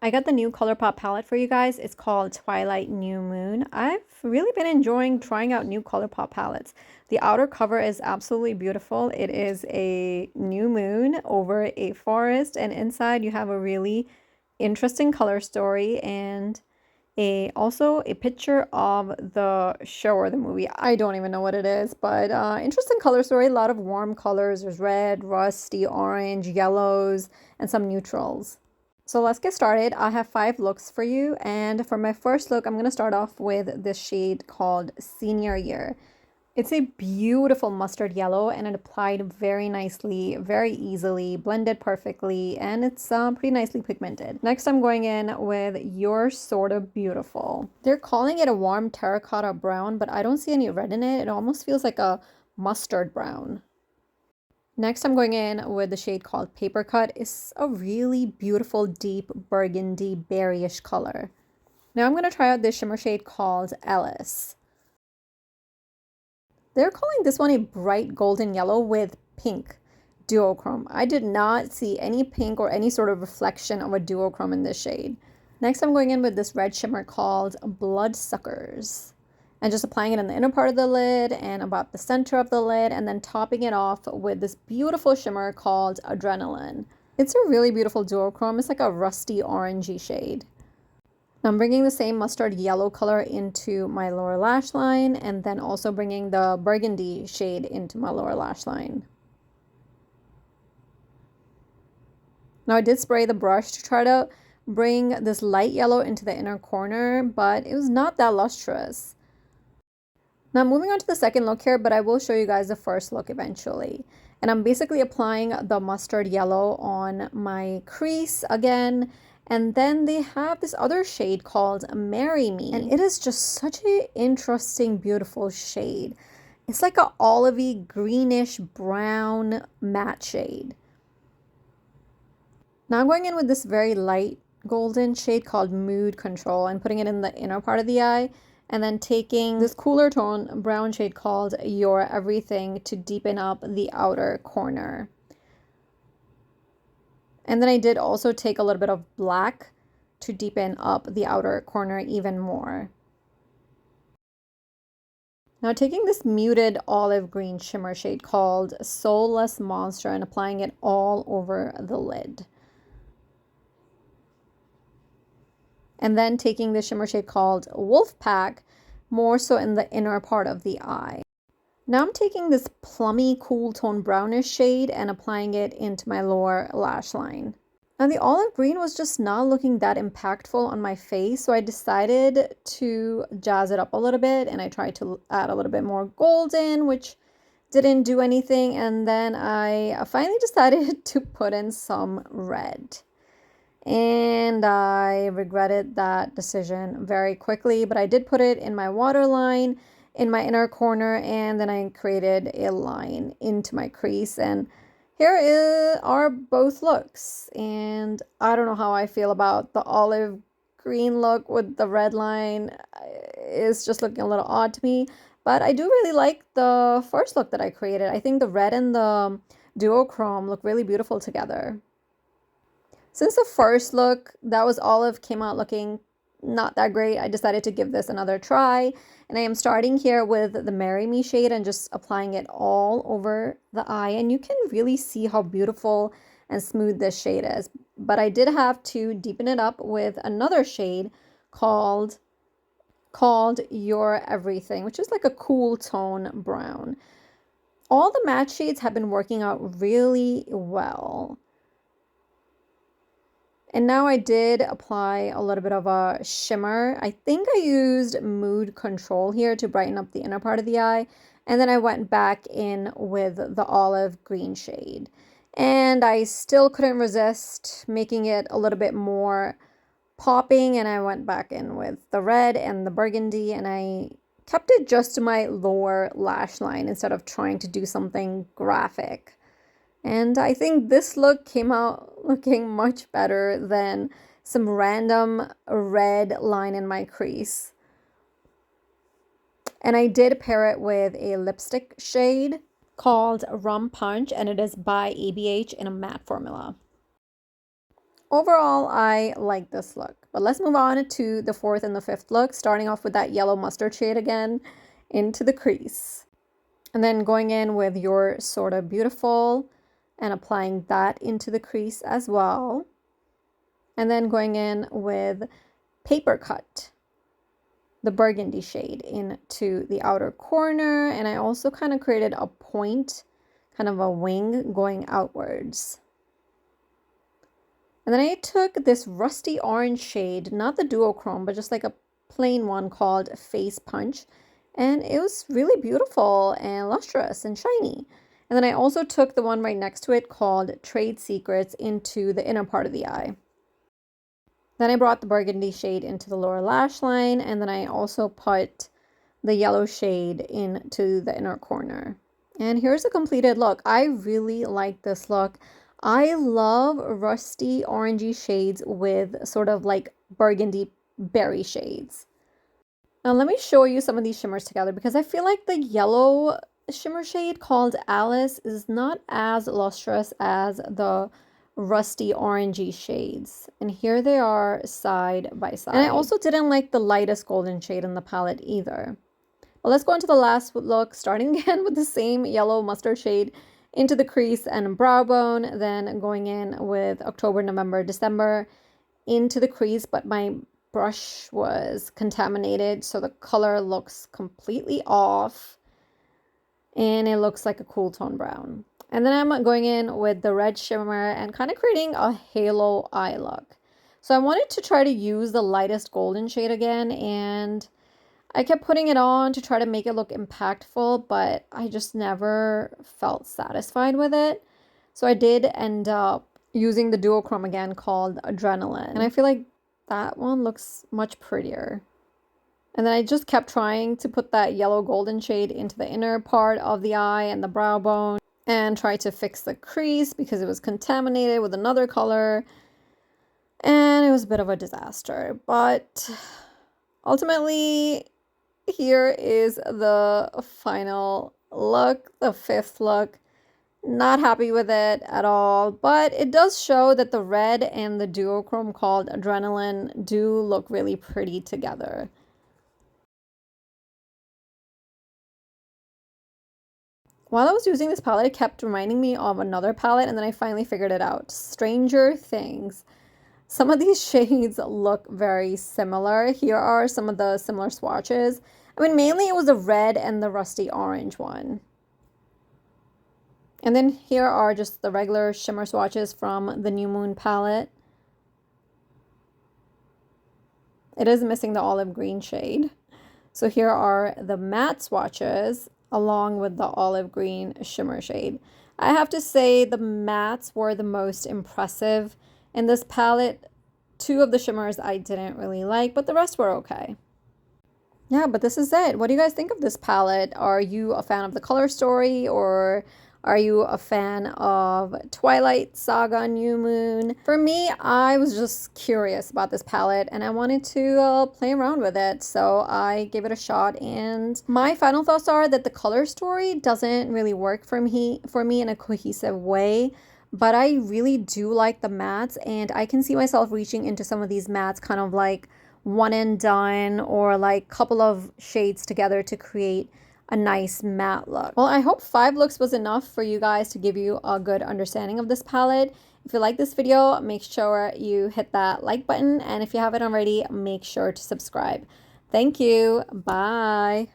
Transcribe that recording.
I got the new Colourpop palette for you guys. It's called Twilight New Moon. I've really been enjoying trying out new Colourpop palettes. The outer cover is absolutely beautiful. It is a new moon over a forest, and inside you have a really interesting color story and also a picture of the show or the movie. I don't even know what it is, but interesting color story. A lot of warm colors. There's red, rusty, orange, yellows, and some neutrals. So let's get started. I have 5 looks for you, and for my first look, I'm going to start off with this shade called Senior Year. It's a beautiful mustard yellow, and it applied very nicely, very easily, blended perfectly, and it's pretty nicely pigmented. Next, I'm going in with You're Sorta Beautiful. They're calling it a warm terracotta brown, but I don't see any red in it. It almost feels like a mustard brown. Next, I'm going in with the shade called Paper Cut. It's a really beautiful, deep burgundy, berryish color. Now I'm going to try out this shimmer shade called Ellis. They're calling this one a bright golden yellow with pink duochrome. I did not see any pink or any sort of reflection of a duochrome in this shade. Next, I'm going in with this red shimmer called Bloodsuckers, and just applying it in the inner part of the lid and about the center of the lid, and then topping it off with this beautiful shimmer called Adrenaline. It's a really beautiful duochrome. It's like a rusty orangey shade. Now I'm bringing the same mustard yellow color into my lower lash line, and then also bringing the burgundy shade into my lower lash line. Now I did spray the brush to try to bring this light yellow into the inner corner, but it was not that lustrous. Now moving on to the second look here, but I will show you guys the first look eventually. And I'm basically applying the mustard yellow on my crease again. And then they have this other shade called Marry Me. And it is just such an interesting, beautiful shade. It's like an olivey, greenish, brown matte shade. Now I'm going in with this very light golden shade called Mood Control and putting it in the inner part of the eye. And then taking this cooler tone brown shade called Your Everything to deepen up the outer corner. And then I did also take a little bit of black to deepen up the outer corner even more. Now taking this muted olive green shimmer shade called Soulless Monster and applying it all over the lid. And then taking the shimmer shade called Wolfpack, more so in the inner part of the eye. Now I'm taking this plummy cool tone brownish shade and applying it into my lower lash line. Now the olive green was just not looking that impactful on my face, so I decided to jazz it up a little bit, and I tried to add a little bit more golden, which didn't do anything, and then I finally decided to put in some red. And I regretted that decision very quickly, but I did put it in my waterline in my inner corner, and then I created a line into my crease, and are both looks. And I don't know how I feel about the olive green look with the red line. It's just looking a little odd to me, but I do really like the first look that I created. I think the red and the duochrome look really beautiful together. Since the first look, that was olive, came out looking not that great, I decided to give this another try. And I am starting here with the Marry Me shade and just applying it all over the eye. And you can really see how beautiful and smooth this shade is. But I did have to deepen it up with another shade called Your Everything, which is like a cool tone brown. All the matte shades have been working out really well. And now I did apply a little bit of a shimmer. I think I used Mood Control here to brighten up the inner part of the eye. And then I went back in with the olive green shade. And I still couldn't resist making it a little bit more popping. And I went back in with the red and the burgundy. And I kept it just to my lower lash line instead of trying to do something graphic. And I think this look came out looking much better than some random red line in my crease. And I did pair it with a lipstick shade called Rum Punch, and it is by ABH in a matte formula. Overall, I like this look. But let's move on to the fourth and the fifth look, starting off with that yellow mustard shade again into the crease. And then going in with your Sort of Beautiful and applying that into the crease as well. And then going in with Paper Cut, the burgundy shade, into the outer corner. And I also kind of created a point, kind of a wing going outwards. And then I took this rusty orange shade, not the duochrome, but just like a plain one called Face Punch. And it was really beautiful and lustrous and shiny. And then I also took the one right next to it called Trade Secrets into the inner part of the eye. Then I brought the burgundy shade into the lower lash line, and then I also put the yellow shade into the inner corner. And here's a completed look. I really like this look. I love rusty orangey shades with sort of like burgundy berry shades. Now let me show you some of these shimmers together because I feel like the yellow shimmer shade called Alice is not as lustrous as the rusty orangey shades. And here they are side by side. And I also didn't like the lightest golden shade in the palette either. Well, let's go into the last look, starting again with the same yellow mustard shade into the crease and brow bone, then going in with October, November, December into the crease, but my brush was contaminated, so the color looks completely off and it looks like a cool tone brown. And then I'm going in with the red shimmer and kind of creating a halo eye look. So I wanted to try to use the lightest golden shade again, and I kept putting it on to try to make it look impactful, but I just never felt satisfied with it. So I did end up using the duochrome again called Adrenaline. And I feel like that one looks much prettier. And then I just kept trying to put that yellow golden shade into the inner part of the eye and the brow bone and try to fix the crease because it was contaminated with another color. And it was a bit of a disaster. But ultimately, here is the final look, the fifth look. Not happy with it at all, but it does show that the red and the duochrome called Adrenaline do look really pretty together. While I was using this palette, it kept reminding me of another palette, and then I finally figured it out. Stranger Things. Some of these shades look very similar. Here are some of the similar swatches. I mean, mainly it was the red and the rusty orange one. And then here are just the regular shimmer swatches from the New Moon palette. It is missing the olive green shade. So here are the matte swatches along with the olive green shimmer shade. I have to say the mattes were the most impressive in this palette. Two of the shimmers I didn't really like, but the rest were okay. Yeah, but this is it. What do you guys think of this palette? Are you a fan of the color story, or are you a fan of Twilight Saga New Moon? For me, I was just curious about this palette and I wanted to play around with it. So I gave it a shot, and my final thoughts are that the color story doesn't really work for me in a cohesive way. But I really do like the mattes, and I can see myself reaching into some of these mattes kind of like one and done, or like couple of shades together to create a nice matte look. Well, I hope 5 looks was enough for you guys to give you a good understanding of this palette. If you like this video, make sure you hit that like button, and if you haven't already, make sure to subscribe. Thank you. Bye.